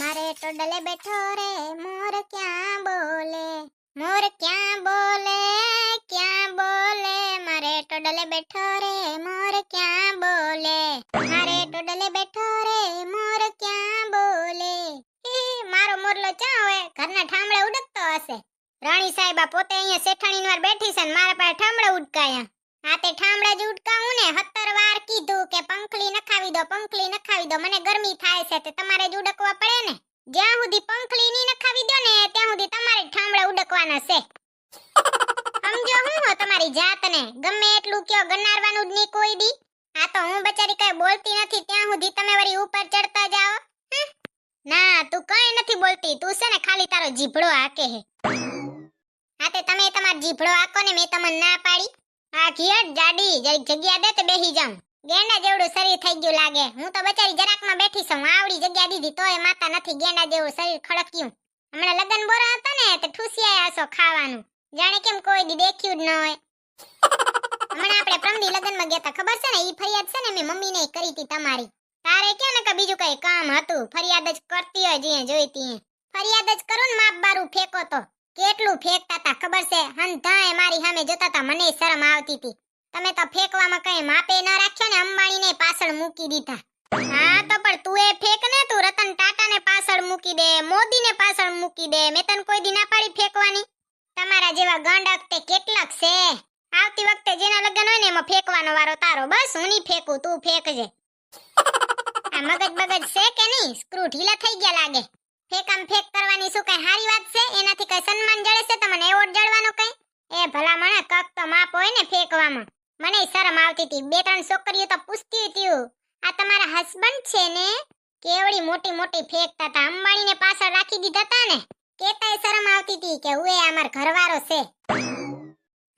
મારે ટોડલે બેઠો રે મોર ક્યાં બોલે, મોર ક્યાં બોલે, ક્યાં બોલે, મારે ટોડલે બેઠો રે મોર ક્યાં બોલે, મારે ટોડલે બેઠો રે મોર ક્યાં બોલે. મારો મોરલો ક્યાં હોય? ઘરના ઠામડે ઉડકતો હશે. રાણી સાહેબા પોતે અહીંયા શેઠાણીની વાર બેઠી છે ને મારા પાસે ઠામડે ઉડકાયા. આ તે ઠામડા જ ઉડકાવું ને 17 વાર કીધું કે પંખલી નખાવી દો, પંખલી નખાવી દો, મને ગરમી થાય છે તે તમારે જ ઉડકવા પડે ને. જ્યાં સુધી પંખલી ની નખાવી દો ને ત્યાં સુધી તમારે ઠામડા ઉડકવાના છે. સમજો હું હો તમારી જાતને? ગમે એટલું કયો ગનારવાનું જ નહીં કોઈ દી. આ તો હું બચારી કઈ બોલતી નથી ત્યાં સુધી તમે વળી ઉપર ચડતા જાઓ. ના તું કઈ નથી બોલતી, તું છે ને ખાલી તારો જીભડો હાકે હે. હા તે તમે તમારો જીભડો હાકો ને મેં તમને ના પાડી. આ ઘિયટ જાડી જરીક જગ્યા દે તે બેહી જાઉં. ગેંડા જેવડું શરીર થઈ ગયું લાગે. હું તો બચારી જરાકમાં બેઠી છું, આવડી જગ્યા દીધી તોય માતા નથી. ગેંડા જેવું શરીર ખડક્યું. હમણાં લગન બોરા હતા ને તે ઠૂસિયા આસો ખાવાનું, જાણે કેમ કોઈ દી દેખ્યું જ ન હોય. હમણાં આપણે પ્રમદી લગનમાં ગયા તા, ખબર છે ને? ઈ ફરિયાદ છે ને મેં મમ્મીને કરી હતી તમારી. તારે ક્યાં ને કે બીજું કઈ કામ હતું? ફરિયાદ જ કરતી હોય જે જોઈતી. ફરિયાદ જ કરું ને માપ બારું ફેંકો તો કેટલું ફેંકતા તા ખબર છે? હંધાએ મારી સામે જોતા તા, મને શરમ આવતી હતી. તમે તો ફેંકવામાં કઈ માપે ન રાખ્યો ને, અંબાણીને પાછળ મૂકી દીધા. હા તો પણ તું એ ફેંક ને, તું રતન ટાટાને પાછળ મૂકી દે, મોદીને પાછળ મૂકી દે. મેં તને કોઈ દી ના પાડી ફેંકવાની? તમારા જેવા ગાંડક તે કેટલાક છે. આવતી વખતે જેના લગન હોય ને એમાં ફેંકવાનો વારો તારો. બસ હું નહીં ફેંકું, તું ફેંકજે. આ મગજ બગજ છે કે નહીં? સ્ક્રૂ ઢીલા થઈ ગયા લાગે. ફેંકામ ફેંક કરવાની શું કઈ હારી વાત છે? એનાથી કઈ સન્માન જળે છે? તમને એવોર્ડ જળવાનો કઈ? એ ભલા મને કક તો માપ હોય ને ફેંકવામાં. મને શરમ આવતી હતી. 2-3 છોકરીઓ તો પૂછતી હતી, આ તમારા હસબન્ડ છે ને? કેવડી મોટી મોટી ફેંકતા હતા. અંબાણીને પાછળ રાખી દીધા હતા ને, કેતાય શરમ આવતી હતી કે ઉએ અમાર ઘરવાળો છે.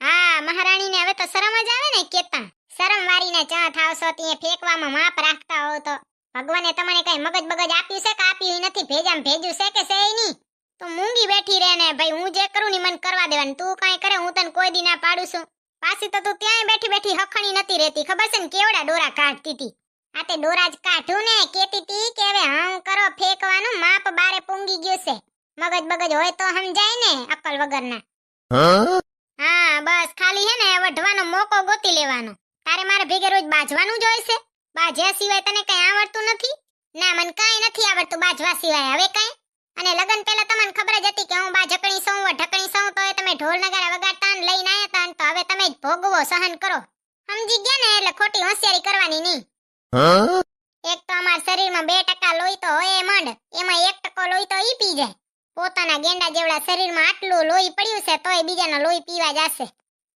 હા મહારાણીને હવે તો શરમ જ આવે ને કેતા. શરમ વારીને ચા થાવશો ત્યાં ફેંકવામાં માપ રાખતા હો તો. ભગવાને તમને કઈ મગજ બગજ આપ્યું છે કે આપ્યું નથી? ભેજામ ભેજ્યું છે કે છે નહીં? તું મૂંગી બેઠી રહે ને ભાઈ, હું જે કરું ની મને કરવા દેવાનું. તું કઈ કરે હું તને કોઈ દી ના પાડું છું. પાછી તો તું ત્યાંય બેઠી બેઠી હખણી નથી રહેતી, ખબર છે ને? કેવડા ડોરા કાઢતી હતી. આ તે ડોરા જ કાઢું ને, કેતી હતી કે હવે હું કરો ફેંકવાનું માપ બારે પૂંગી ગયું છે. મગજ બગજ હોય તો સમજાય ને, અક્કલ વગરના. હા બસ ખાલી હે ને વઢવાનો મોકો ગોતી લેવાનો. તારે મારે ભેગે રોજ બાજવાનું જ હોય છે. બાજ્યા સિવાય તને કઈ આવડતું નથી? ના મને કઈ નથી આવડતું બાજવા સિવાય. હવે કઈ? અને લગન પહેલા તમને ખબર જ હતી કે હું બાજકણી સૌ ઢકણી સૌ, તો તમે ઢોલ નગારા વગાડતા ને લઈને આયા તા. તો હવે તમે જ ભોગવો, સહન કરો. સમજી ગયા ને? એટલે ખોટી હોશિયારી કરવાની નહીં. એક તો અમાર શરીરમાં 2% લોહી તો હોય મંડ, એમાં 1% લોહી તો ઈ પી જાય. પોતાના ગેંડા જેવડા શરીરમાં આટલું લોહી પડ્યું છે તોય બીજાના લોહી પીવા જશે.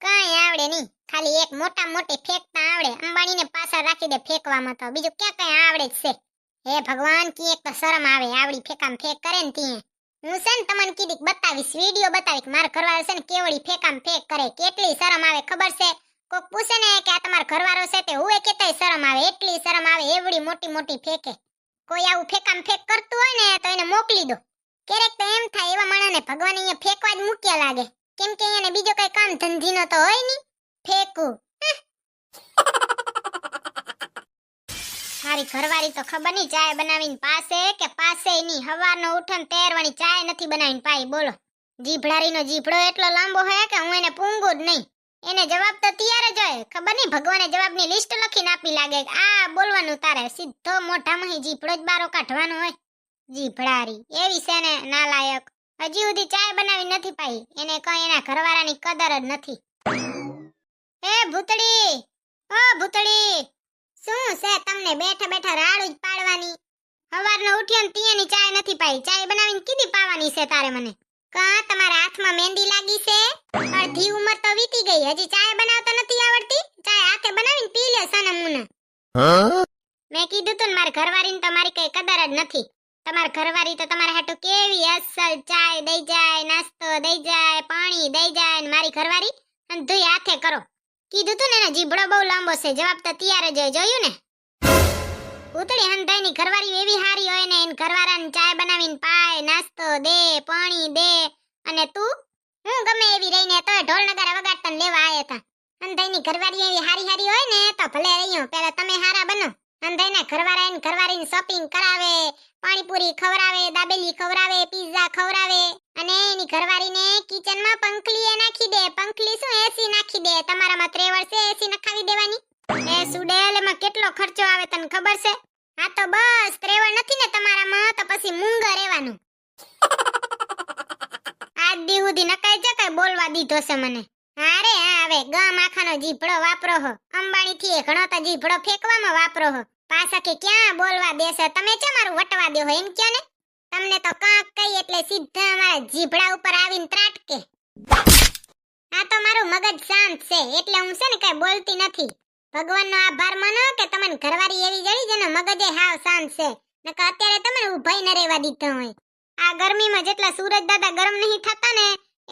કઈ આવડે નહીં, ખાલી એક મોટા મોટી ફેંકતા આવડે. અંબાણીને પાછળ રાખી દે ફેંકવામાં, તો બીજું ક્યાં કઈ આવડે જ છે? હે ભગવાન, કી એક તો શરમ આવે આવડી ફેંકામ ફેંક કરે ને ત્યાં. હું છે ને તમને કીધીક બતાવીશ, વિડિયો બતાવીશ. મારા ઘરવાળો છે ને કેવડી ફેંકામ ફેંક કરે, કેટલી શરમ આવે ખબર છે? કોક પૂછે ને કે આ તમારો ઘરવાળો છે તે હુએ કેતાય શરમ આવે, એટલી શરમ આવે. એવડી મોટી મોટી ફેંકે. કોઈ આવું ફેંકામ ફેંક કરતું હોય ને તો એને મોકલી દો. ક્યારેક તો એમ થાય એવા માણસને ભગવાન અહીંયા ફેંકવા જ મૂક્યા લાગે, કેમ કે એને બીજો કઈ કામ ધંધીનો તો હોય નહીં. ફેંકું મારી ઘરવાળી તો ખબર નહીં ચાય બનાવીને પાસે કે પાસે નહીં. હવારનો ઉઠન તેરવાણી ચાય નથી બનાવીને પાઈ. બોલો, જીભડારીનો જીભડો એટલો લાંબો હોય કે હું એને પૂંગું જ નહીં. એને જવાબ તો તૈયાર જ હોય. ખબર નહીં ભગવાને જવાબની લિસ્ટ લખીને આપી લાગે. આ બોલવાનું તારે સીધો મોઢામાં જીભડો જ બારો કાઢવાનો હોય. જીભડારી એવી છે ને નાલાયક, હજી સુધી ચાય બનાવી નથી પાઈ. એને કઈ એના ઘરવાળાની કદર જ નથી. એ ભૂતડી, ઓ ભૂતડી, શું છે તમને બેઠા બેઠા રાડું જ પાડવાની? હવારનો ઉઠ્યો ને તીયાની ચાય નથી પાઈ. ચાય બનાવીને કીધી પાવાની છે તારે મને? કા તમારા હાથમાં મહેંદી લાગી છે? અડધી ઉંમર તો વીતી ગઈ, હજી ચાય બનાવતા નથી આવડતી? ચાય હાથે બનાવીને પી લે સાના મુના. મેં કીધું તું ને મારી ઘરવાળીને તો મારી કઈ કદર જ નથી. તમારી ઘરવાળી તો તમારા હાટુ કેવી અસલ ચાય દઈ જાય, નાસ્તો દઈ જાય, પાણી દઈ જાય. ને મારી ઘરવાળી અંધુય હાથે કરો. કીધું તું ને એનો જીભડો બહુ લાંબો છે, જવાબ તો તૈયાર જ હોય. જોયું ને? ઉતળી હંધાઈની ઘરવાળી એવી હારી હોય ને, એને ઘરવાળાને ચાય બનાવીને પાય, નાસ્તો દે, પાણી દે. અને તું હું ગમે એવી રહીને તોય ઢોલ નગારા વગાડતા લેવા આયા હતા. હંધાઈની ઘરવાળી એવી હારી હારી હોય ને તો ભલે રહ્યો, પહેલા તમે હારા બનો. અંધાઈના ઘરવાળા એને ઘરવાળીને શોપિંગ કરાવે, પાણી પાણીપુરી ખવરાવે, દાબેલી ખવરાવે, પિઝા ખવરાવે અને એની ઘરવાળીને કિચનમાં પંખલીએ નાખી દે. પંખલી શું એસી નાખી દે. તમારામાં ત્રેવડ છે એસી નખાવી દેવાની? એ સુડેલ, એમાં કેટલો ખર્ચો આવે તને ખબર છે? આ તો બસ ત્રેવડ નથી ને તમારામાં તો પછી મૂંગા રહેવાનું. આજ દી સુધી નકાઈ છે કઈ બોલવા દીધો છે મને. અરે હા, હવે ગામ આખાનો જીભડો વાપરો હો. અંબાણી થી ઘણો તો જીભડો ફેંકવામાં વાપરો હો. પાછા કે ક્યાં બોલવા દેશે? તમે છે મારું વટવા દો એમ કયો ને? તમને તો કાંક કઈ એટલે સીધા અમારા જીભડા ઉપર આવીને ત્રાટકે. આ તો મારું મગજ શાંત છે એટલે હું છે ને કઈ બોલતી નથી. ભગવાનનો આભાર માનો કે તમને ઘરવાળી એવી જડી જેનો મગજે હાવ શાંત છે. નકર અત્યારે તમને ઊભાઈ ન રહેવા દીધો હોય. આ ગરમીમાં જેટલા સૂરજ દાદા ગરમ નહીં થતા ને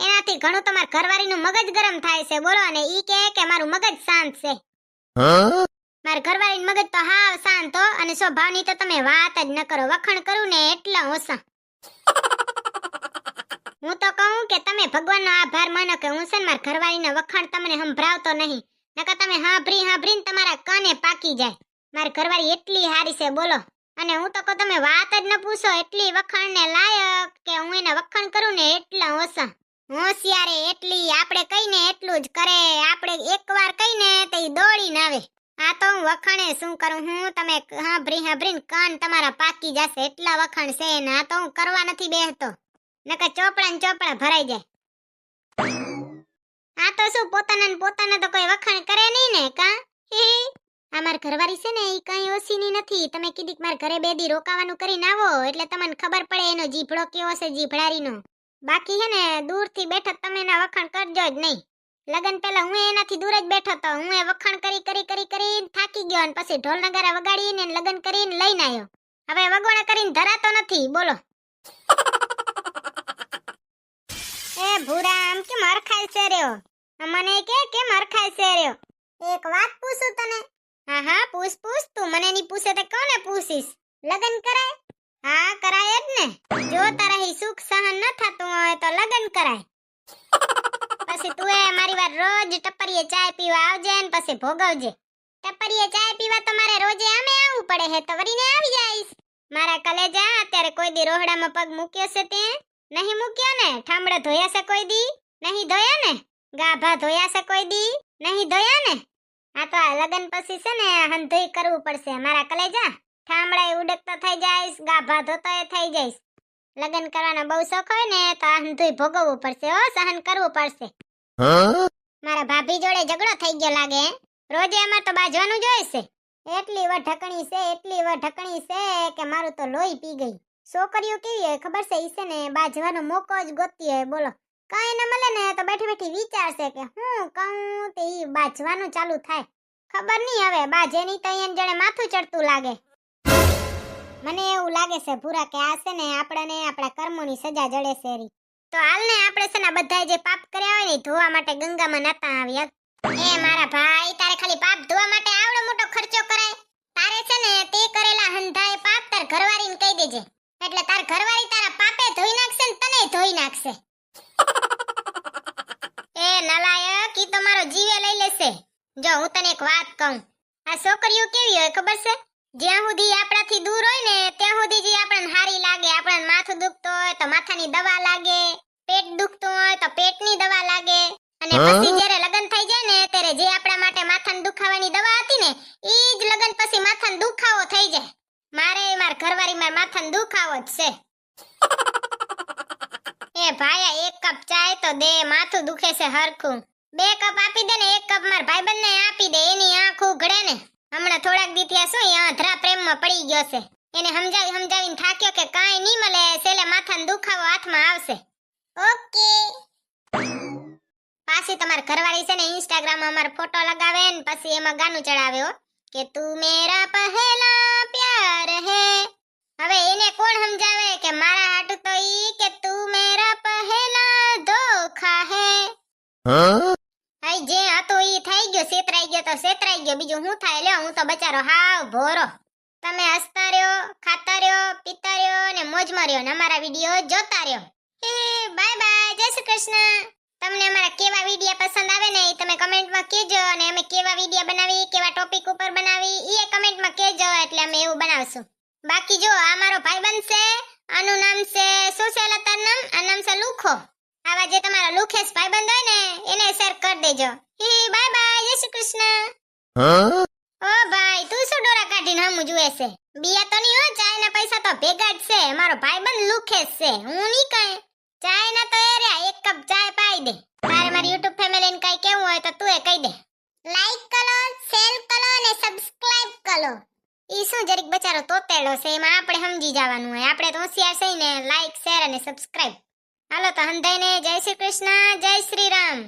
એનાથી ઘણું તમાર ઘરવાળીનું મગજ ગરમ થાય છે. બોલો ને ઈ કે મારું મગજ શાંત છે. માર ઘરવાળીનું મગજ તો હાવ શાંત હો. અને સ્વભાવની તો તમે વાત જ ન કરો. વખાણ કરું ને એટલા ઓછા. હું તો કહું કે તમે ભગવાનનો આભાર માનો કે હું છે ને માર ઘરવાળીના વખાણ તમને સંભળાવતો નહીં. નકર તમે હાંભળીને તમારા કાને પાકી જાય. માર ઘરવાળી એટલી હારી છે બોલો. અને હું તો કહું તમે વાત જ ન પૂછો. એટલી વખાણને લાયક કે હું એના વખાણ કરું ને એટલા ઓછા. હોશિયારે એટલી, આપણે કહીને એટલું જ કરે. આપણે એકવાર કહીને તો ઈ દોડીને આવે. આ તો હું વખાણે શું કરું હું? તમે હાંભળીને કાન તમારા પાકી જશે એટલા વખાણ છે ને. આ તો હું કરવા નથી બેસતો. નકર ચોપડા ને ચોપડા ભરાઈ જાય. આ તો શું પોતાના તો કોઈ વખાણ કરે નહીં ને કા? અમાર ઘરવાળી છે ને ઈ કઈ ઓછીની નથી. તમે કીધી માર ઘરે બે દી રોકાવાનું કરીને આવો એટલે તમને ખબર પડે એનો જીભડો કેવો છે જીભડારીનો. બાકી હે ને દૂરથી બેઠા તમે એના વખાણ કરજો જ નહીં. લગન પહેલા હું એનાથી દૂર જ બેઠો તો હું એ વખાણ કરી થાકી ગયો અને પછી ઢોલ નગારા વગાડીને લગન કરીને લઈને આવ્યો. હવે વગોણા કરીને ધરાતો નથી બોલો. એ ભૂરા આમ કેમ હરખાય છે રહ્યો? મને કે કેમ હરખાય છે રહ્યો? એક વાત પૂછું તને? હા પૂછ તું મને ની પૂછે તો કોને પૂછીશ? લગન કરાય? હા કરાય જ ને. જો તારા સુખ સહન ન થતું હોય તો લગન કરાય. પછી તું એ મારી વાત રોજ ટપરીએ ચાય પીવા આવજે ને પછી ભોગવજે. ટપરીએ ચાય પીવા તો મારે રોજે આમે આવવું પડે હે તો વરીને આવી જાઈશ. મારા કલેજા અત્યારે કોઈ દી રોહડામાં પગ મૂક્યો છે તે? નહીં મૂક્યો ને. ઠામડા ધોયા છે કોઈ દી? નહીં ધોયા ને. ગાભા ધોયા છે કોઈ દી? નહીં ધોયા ને. આ તો આ લગન પછી છે ને હંધોઈ કરવું પડશે મારા કલેજા. ઠામડા ઉડકતો થઈ જાઈશ, ગાભા ધોતોય થઈ જાઈશ. લગન કરવાનો બહુ શોખ હોય ને તો આ હંધોઈ ભોગવવું પડશે હો. સહન કરવું પડશે. મારા ભાભી જોડે ઝઘડો થઈ ગયો લાગે. રોજે અમાર તો બાજવાનું જ હોય છે. એટલી વઢકણી છે કે મારું તો લોહી પી ગઈ. છોકરીઓ કેવી હોય ખબર છે? ઈ છે ને બાજવાનો મોકો જ ગોતી હોય બોલો. કાઈ ન મળે ને તો બેઠી વિચારશે કે હું કહું તે ઈ બાજવાનું ચાલુ થાય. ખબર નહીં હવે બાજે ની તો એને જણે માથું ચડતું લાગે. મને એવું લાગે છે ભૂરા કે આ છે ને આપણને આપણા કર્મોની સજા જડે છે રી. તો હાલ ને આપણે છે ને બધાય જે પાપ કર્યા હોય ને ધોવા માટે ગંગામાં નાતા આવ્યા. એ મારા ભાઈ, તારે ખાલી પાપ ધોવા માટે આવડો મોટો ખર્ચો કરાય? તારે છે ને તે કરેલા હંધાય પાપ તાર ઘરવાળીને કહી દેજે. એટલે તાર ઘરવાળી તારા પાપે ધોઈ નાખશે ને તને ધોઈ નાખશે. એ નલાયક, ઈ તો મારો જીવે લઈ લેશે. જો હું તને એક વાત કહું. આ છોકરીઓ કેવી હોય ખબર છે? જ્યાં સુધી આપણાથી દૂર હોય ને ત્યાં સુધી જે આપણને હારી લાગે. આપણને માથું દુખતું હોય તો માથાની દવા લાગે, પેટ દુખતું હોય તો પેટની દવા લાગે. અને પછી જ્યારે લગન થઈ જાય ને ત્યારે જે આપણા માટે માથાના દુખાવાની દવા હતી ને ઈ જ લગન પછી માથાનો દુખાવો થઈ જાય. માર ઘરવાળી માર માથાનો દુખાવો જ છે. એ ભાયા એક કપ ચાય તો દે, માથું દુખે છે હરખું. 2 કપ આપી દે ને 1 કપ માર ભાઈબંધને આપી દે. એની આંખ ઉઘડે ને. હમણાં થોડાક દી થયા શું એ આંધળા પ્રેમમાં પડી ગયો છે. એને સમજાવીને થાક્યો કે કાંઈ નહીં મળે, છેલ્લે માથાનો દુખાવો હાથમાં આવશે. ઓકે. પાછી તમાર ઘરવાળી છે ને ઇન્સ્ટાગ્રામમાં અમાર ફોટો લગાવે ને પછી એમાં ગાનું ચડાવે હો કે તું મેરા પહેલા પ્યાર હે. હવે એને કોણ સમજાવે કે મારા હાટુ તો ઈ કે તું મેરા પહેલા ધોખા હે. જે હતો ઈ થઈ ગયો, સેતરાઈ ગયો તો સેતરાઈ ગયો. બીજું હું થાય લ્યો, હું તો બચારો હાવ ભોરો. તમે હસતા રહ્યો, ખાતા રહ્યો, પીતા રહ્યો ને મોજમાં રહ્યો ને અમારા વિડીયો જોતા રહ્યો. બાય બાય, જય શ્રી કૃષ્ણ. તમને અમારા કેવા વિડીયો પસંદ આવે ને તમે કમેન્ટમાં કહેજો. અને અમે કેવા વિડીયો બનાવી, કેવા ટોપિક ઉપર બનાવી એ કમેન્ટમાં કહેજો એટલે અમે એવું બનાવશું. બાકી જો આ મારો ભાઈબંધ છે, આનું નામ છે શું છે એલા તારું નામ? આ નામ છે લુખો. આવા જે તમારા લુખેશ ભાઈબંધ હોય ને એને શેર કરી દેજો. હી બાય બાય, જય શ્રી કૃષ્ણ. ઓ ભાઈ તું શું ડોરા કાઢીને હમું જુએ છે? બિયા તો નહીં હો, ચાયના પૈસા તો ભેગા જ છે. મારો ભાઈબંધ લુખેશ છે, હું નહીં કઈ. ચાયના તો એ રહ્યા, એક કપ ચાય પાઈ દે. તારે મારી YouTube ફેમિલીને કઈ કેવું હોય તો તું એ કહી દે. લાઈક કરો, શેર કરો અને સબસ્ક્રાઇબ કરો. ઈ શું જરીક બચારો તોતેડો છે, એમાં આપણે સમજી જવાનું હોય. આપણે તો હોશિયાર છે ને, લાઈક શેર અને સબસ્ક્રાઇબ. હાલો તો હંધાઈને જય શ્રી કૃષ્ણ, જય શ્રી રામ.